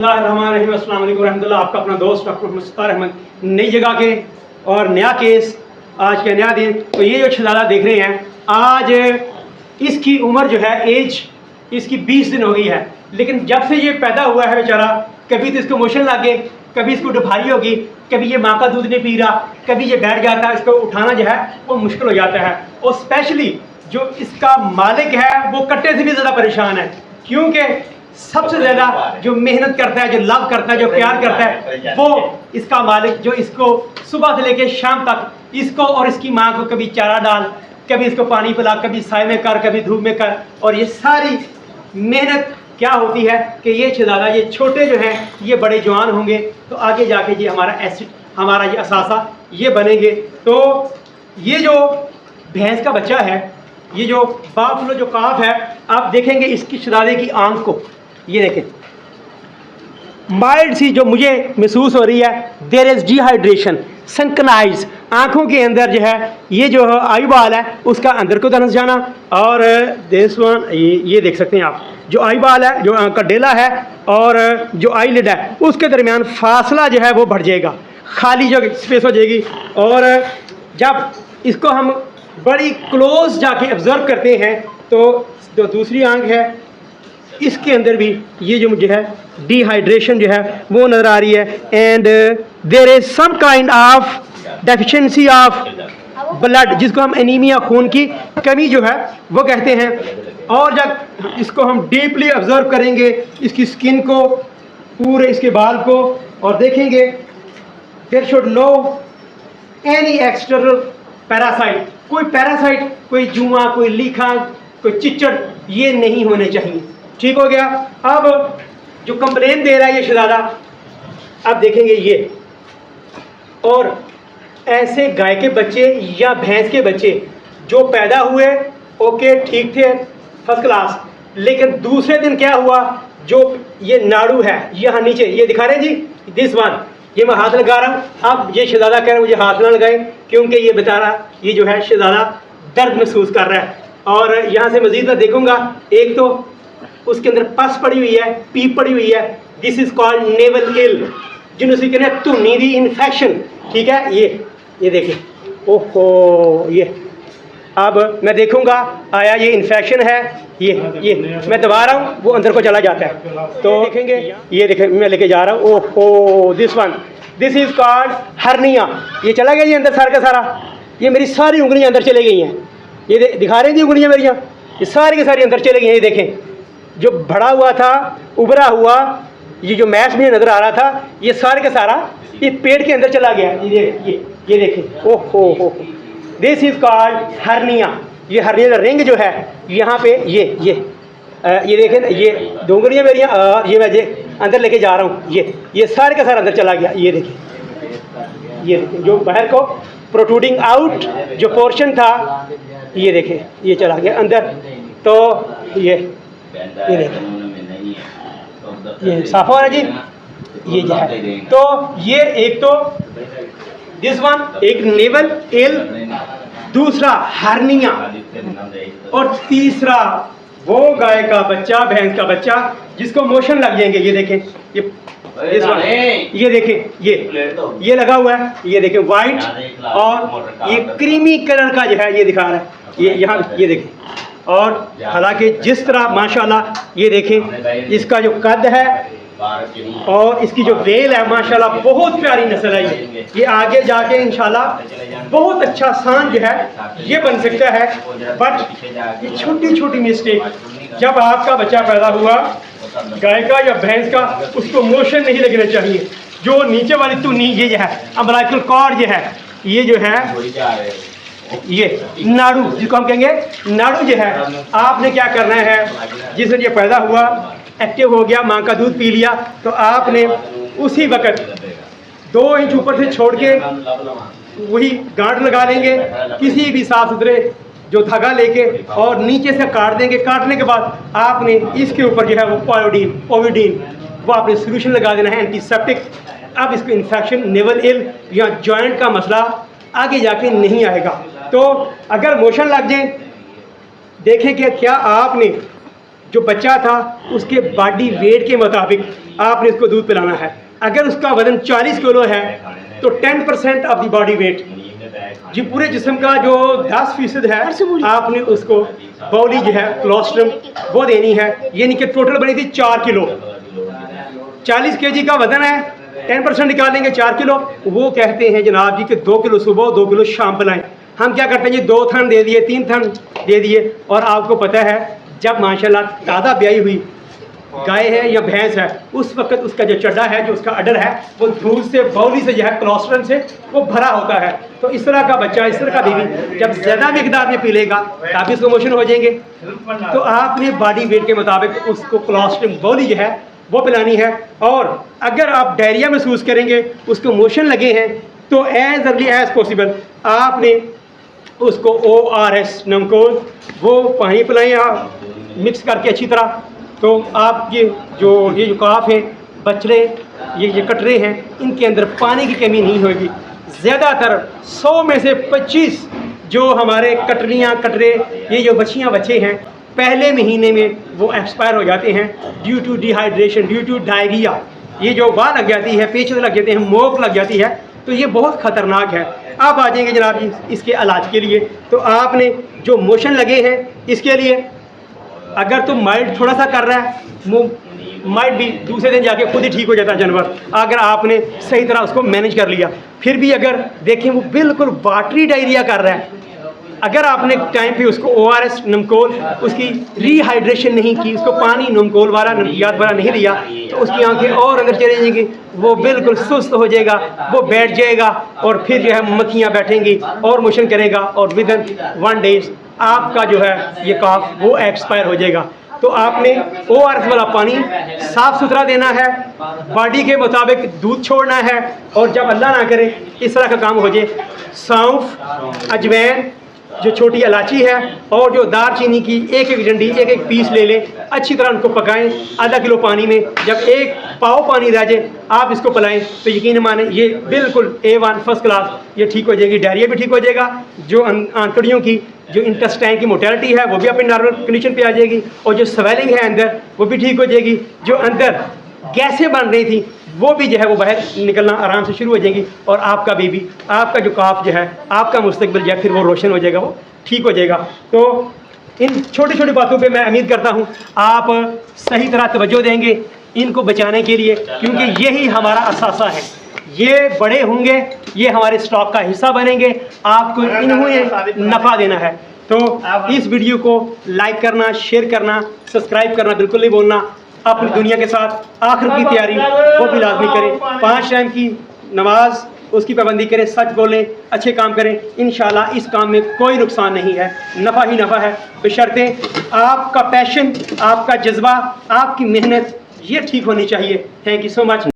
अस्सलाम वालेकुम रहमतुल्लाह। आपका अपना दोस्त डॉक्टर मुश्ताक अहमद, नई जगह के और नया केस, आज का नया दिन। तो ये जो शहजादा देख रहे हैं, आज इसकी उम्र जो है एज इसकी 20 दिन हो गई है, लेकिन जब से ये पैदा हुआ है बेचारा, कभी तो इसको मोशन लगे, कभी इसको डुभारी होगी, कभी ये माँ का दूध नहीं पी रहा, कभी ये बैठ जाता है, इसको उठाना जो है वो मुश्किल हो जाता है। और स्पेशली जो इसका मालिक है वो कट्टे से भी ज़्यादा परेशान है, क्योंकि सबसे ज़्यादा जो मेहनत करता है, जो लव करता है, जो प्यार करता है, वो इसका मालिक, जो इसको सुबह से लेकर शाम तक इसको और इसकी माँ को कभी चारा डाल, कभी इसको पानी पिला, कभी साए में कर, कभी धूप में कर। और ये सारी मेहनत क्या होती है कि ये शहजादा, ये छोटे जो हैं, ये बड़े जवान होंगे तो आगे जाके ये हमारा एसिड, हमारा ये असासा ये बनेंगे। तो ये जो भैंस का बच्चा है, ये जो बाफलो जो काफ है, आप देखेंगे इसकी शहजादे की आंख को, ये देखें माइल्ड सी जो मुझे महसूस हो रही है, there is dehydration, sunken eyes, आँखों के अंदर जो है ये जो आई बाल है उसका अंदर को धंस जाना। और दिस वन, ये देख सकते हैं आप, जो आई बाल है, जो का डेला है और जो आई लिड है, उसके दरमियान फासला जो है वो बढ़ जाएगा, खाली जो स्पेस हो जाएगी। और जब इसको हम बड़ी क्लोज जाके ऑब्जर्व करते हैं तो जो दूसरी आंख है इसके अंदर भी ये जो मुझे है डिहाइड्रेशन जो है वो नज़र आ रही है। And there is some kind of deficiency of blood, जिसको हम एनीमिया, खून की कमी जो है वो कहते हैं। और जब इसको हम डीपली ऑब्जर्व करेंगे, इसकी स्किन को, पूरे इसके बाल को, और देखेंगे there should no any external parasite, कोई पैरासाइट, कोई जुआ, कोई लीखा, कोई चिच्चड़, ये नहीं होने चाहिए। ठीक हो गया। अब जो कंप्लेन दे रहा है ये शहजादा, अब देखेंगे ये, और ऐसे गाय के बच्चे या भैंस के बच्चे जो पैदा हुए, ओके ठीक थे, फर्स्ट क्लास, लेकिन दूसरे दिन क्या हुआ, जो ये नाड़ू है यहाँ नीचे, ये दिखा रहे हैं जी, दिस वन, ये मैं हाथ लगा रहा हूँ। अब ये शहजादा कह रहा है मुझे हाथ ना लगाए, क्योंकि ये बता रहा, ये जो है शहजादा दर्द महसूस कर रहा है। और यहाँ से मजीद मैं देखूंगा, एक तो उसके अंदर पस पड़ी हुई है, पीप पड़ी हुई है, दिस इज कॉल्ड नेवल इल, जिन्होंने कहते हैं धुनी दी इन्फेक्शन। ठीक है, ये देखिए, ओहो, ये अब मैं देखूंगा आया ये इन्फेक्शन है, ये मैं दबा रहा हूँ, वो अंदर को चला जाता है। तो देखेंगे, ये देखें, मैं लेके जा रहा हूँ, ओहो, this one, this is called hernia. ये चला गया जी अंदर सारा का सारा, ये मेरी सारी उंगलियां अंदर चले गई हैं, ये दिखा रहे हैं जी उंगलियां मेरी, ये सारी की सारी अंदर चले गई हैं। ये देखें, जो भरा हुआ था, उभरा हुआ, ये जो मैश में नजर आ रहा था, ये सारे का सारा ये पेट के अंदर चला गया। ये देखें, ओहो, दिस इज कॉल्ड हर्निया। ये हर्निया का रिंग जो है यहाँ पे, ये देखें, ये डोंगरियाँ मेरी, ये मैं अंदर लेके जा रहा हूँ, ये सारे का सारा अंदर चला गया। ये देखें, ये जो बाहर को प्रोट्रूडिंग आउट जो पोर्शन था, ये देखें, ये चला गया अंदर। तो ये देखें, ये साफ हो रहा है जी, ये जो है। तो ये एक तो दिस वन, एक नेवल एल, दूसरा हर्निया, और तीसरा वो गाय का बच्चा, भैंस का बच्चा जिसको मोशन लग जाएंगे। ये देखें, ये देखें, ये लगा हुआ है, ये देखें वाइट, और ये क्रीमी कलर का जो है ये दिखा रहा है, ये यहाँ, ये देखें। और हालांकि जिस तरह माशाल्लाह, ये देखें इसका जो कद है और इसकी जो वेल है, माशाल्लाह बहुत प्यारी नस्ल है। ये आगे जाके इंशाल्लाह बहुत अच्छा सान जो है ये बन सकता है। बट ये छोटी छोटी मिस्टेक, जब आपका बच्चा पैदा हुआ गाय का या भैंस का, उसको मोशन नहीं लगना चाहिए। जो नीचे वाली तुनी, ये जो है अम्बिलिकल कॉर्ड जो है, ये जो है ये नाड़ू, जिसको हम कहेंगे नाड़ू जो है, आपने क्या करना है, जिस दिन ये पैदा हुआ, एक्टिव हो गया, माँ का दूध पी लिया, तो आपने उसी वक्त 2 इंच ऊपर से छोड़ के वही गांठ लगा लेंगे किसी भी साफ सुथरे जो धागा लेके, और नीचे से काट देंगे। काटने के बाद आपने इसके ऊपर जो है वो ओविडीन वो आपने सोल्यूशन लगा देना है, एंटीसेप्टिक। अब इसको इन्फेक्शन, नेवल इल या जॉइंट का मसला आगे जाके नहीं आएगा। तो अगर मोशन लग जाए, देखें कि क्या आपने जो बच्चा था उसके बॉडी वेट के मुताबिक आपने इसको दूध पिलाना है। अगर उसका वजन 40 किलो है तो 10% ऑफ द बॉडी वेट, जी पूरे जिस्म का जो 10% है, आपने उसको बॉडी जो है कोलोस्ट्रम वो देनी है। यानी कि टोटल बनी थी 4 किलो। 40 kg का वजन है, 10% निकाल देंगे 4 किलो। वो कहते हैं जनाब जी कि 2 किलो सुबह 2 किलो शाम पिलाएं। हम क्या करते हैं जी, 2 थन दे दिए, 3 थन दे दिए। और आपको पता है जब माशाल्लाह ताज़ा ब्याई हुई गाय है या भैंस है, उस वक्त उसका जो चड्डा है, जो उसका अडर है, वो दूध से बॉडी से जो है कोलेस्ट्रॉल से वो भरा होता है। तो इस तरह का बच्चा, इस तरह का बेबी जब ज़्यादा मिकदार में पी लेगा तभी उसको मोशन हो जाएंगे। तो आपने बॉडी वेट के मुताबिक उसको कोलेस्ट्रॉल बॉडी जो है वो पिलानी है। और अगर आप डायरिया महसूस करेंगे, उसको मोशन लगे हैं, तो एज अर्ली एज पॉसिबल आपने उसको ORS नमकोल वो पानी पिलाएं आप मिक्स करके अच्छी तरह। तो आप ये जो काफ है, बछड़े, ये कटरे हैं, इनके अंदर पानी की कमी नहीं होगी। ज़्यादातर 100 में से 25 जो हमारे कटरे, ये जो बच्चियाँ बच्चे हैं, पहले महीने में वो एक्सपायर हो जाते हैं due to dehydration, due to diarrhoea. ये जो बाल लग जाती है, पेच लग जाते हैं, मोक लग जाती है, तो ये बहुत ख़तरनाक है। आप आ जाएंगे जनाब जी इसके इलाज के लिए। तो आपने जो मोशन लगे हैं, इसके लिए अगर तो माइल्ड थोड़ा सा कर रहा है, वो माइल्ड भी दूसरे दिन जाके खुद ही ठीक हो जाता है जानवर, अगर आपने सही तरह उसको मैनेज कर लिया। फिर भी अगर देखें वो बिल्कुल वाटरी डायरिया कर रहा है, अगर आपने टाइम पे उसको ORS नमकोल उसकी रीहाइड्रेशन नहीं की, उसको पानी नमकोल वाला नमकियात वाला नहीं दिया, तो उसकी आंखें और अंदर चली जाएंगी, वो बिल्कुल सुस्त हो जाएगा, वो बैठ जाएगा और फिर जो है मक्खियाँ बैठेंगी और मोशन करेगा और विद इन 1 डेज आपका जो है ये काफ वो एक्सपायर हो जाएगा। तो आपने ORS वाला पानी साफ़ सुथरा देना है, बॉडी के मुताबिक दूध छोड़ना है। और जब अल्लाह ना करे इस तरह का काम हो जाए, सौंफ, अजवैन, जो छोटी इलायची है और जो दारचीनी की एक डंडी, एक पीस ले लें, अच्छी तरह उनको पकाएं आधा किलो पानी में। जब 1 पाव पानी रह जाए आप इसको पिलाएं तो यकीन माने ये बिल्कुल A1 फर्स्ट क्लास ये ठीक हो जाएगी। डायरिया भी ठीक हो जाएगा, जो आंतड़ियों की जो इंटेस्टाइन की मोटेलिटी है वो भी अपनी नॉर्मल कंडीशन पे आ जाएगी, और जो स्वेलिंग है अंदर वो भी ठीक हो जाएगी। जो अंदर गैसें बन रही थी वो भी जो है वो बाहर निकलना आराम से शुरू हो जाएगी। और आपका बेबी, आपका जो काफ जो है, आपका मुस्तकबिल जो है फिर वो रोशन हो जाएगा, वो ठीक हो जाएगा। तो इन छोटी छोटी बातों पे मैं उम्मीद करता हूँ आप सही तरह तवज्जो देंगे इनको बचाने के लिए, क्योंकि यही हमारा असासा है। ये बड़े होंगे, ये हमारे स्टॉक का हिस्सा बनेंगे, आपको इन्हें नफ़ा देना है। तो इस वीडियो को लाइक करना, शेयर करना, सब्सक्राइब करना बिल्कुल नहीं भूलना। अपनी दुनिया के साथ आखिर की तैयारी वो भी लाजमी करें, 5 टाइम की नमाज उसकी पाबंदी करें, सच बोलें, अच्छे काम करें। इंशाल्लाह इस काम में कोई नुकसान नहीं है, नफ़ा ही नफ़ा है, बशर्ते आपका पैशन, आपका जज्बा, आपकी मेहनत ये ठीक होनी चाहिए। Thank you so much.